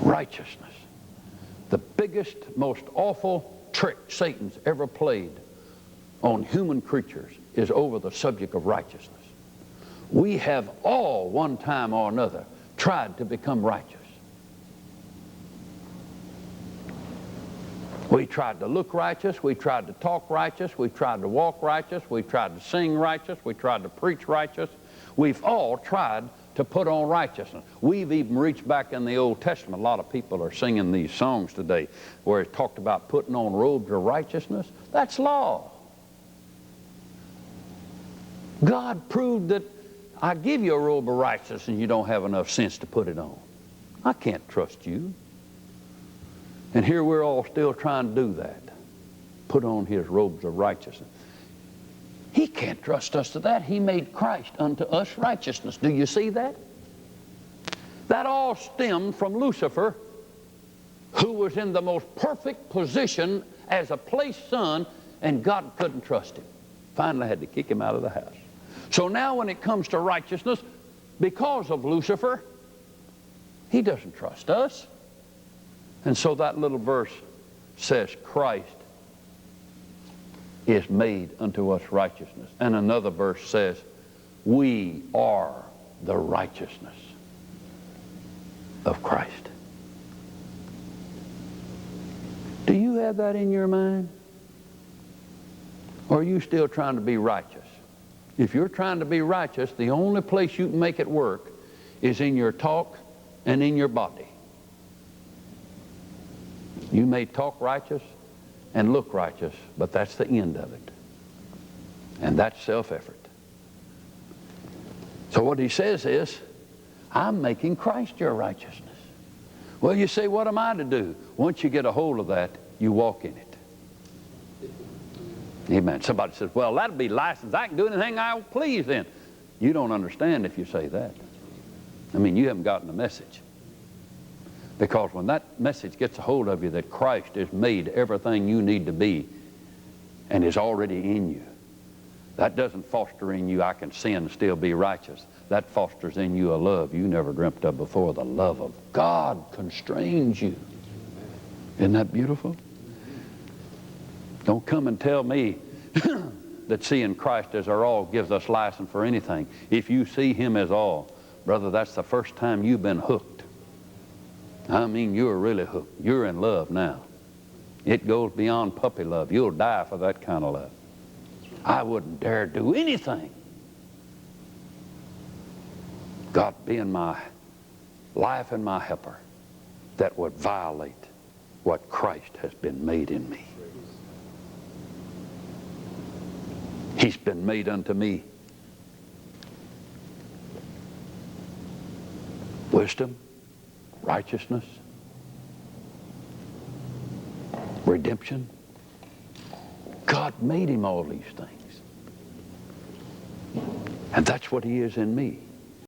Righteousness. The biggest, most awful trick Satan's ever played on human creatures is over the subject of righteousness. We have all, one time or another, tried to become righteous. We tried to look righteous, we tried to talk righteous, we tried to walk righteous, we tried to sing righteous, we tried to preach righteous. We've all tried to put on righteousness. We've even reached back in the Old Testament. A lot of people are singing these songs today where it talked about putting on robes of righteousness. That's law. God proved that I give you a robe of righteousness and you don't have enough sense to put it on. I can't trust you. And here we're all still trying to do that. Put on his robes of righteousness. He can't trust us to that. He made Christ unto us righteousness. Do you see that? That all stemmed from Lucifer, who was in the most perfect position as a placed son, and God couldn't trust him. Finally had to kick him out of the house. So now when it comes to righteousness, because of Lucifer, he doesn't trust us. And so that little verse says Christ is made unto us righteousness. And another verse says we are the righteousness of Christ. Do you have that in your mind? Or are you still trying to be righteous? If you're trying to be righteous, the only place you can make it work is in your talk and in your body. You may talk righteous and look righteous, but that's the end of it. And that's self-effort. So what he says is, I'm making Christ your righteousness. Well, you say, what am I to do? Once you get a hold of that, you walk in it. Amen. Somebody says, well, that'll be license. I can do anything I please then. You don't understand if you say that. I mean, you haven't gotten the message. Because when that message gets a hold of you that Christ has made everything you need to be and is already in you, that doesn't foster in you, I can sin and still be righteous. That fosters in you a love you never dreamt of before. The love of God constrains you. Isn't that beautiful? Don't come and tell me that seeing Christ as our all gives us license for anything. If you see him as all, brother, that's the first time you've been hooked. I mean, you're really hooked. You're in love now. It goes beyond puppy love. You'll die for that kind of love. I wouldn't dare do anything, God being my life and my helper, that would violate what Christ has been made in me. He's been made unto me wisdom, righteousness, redemption. God made him all these things. And that's what he is in me.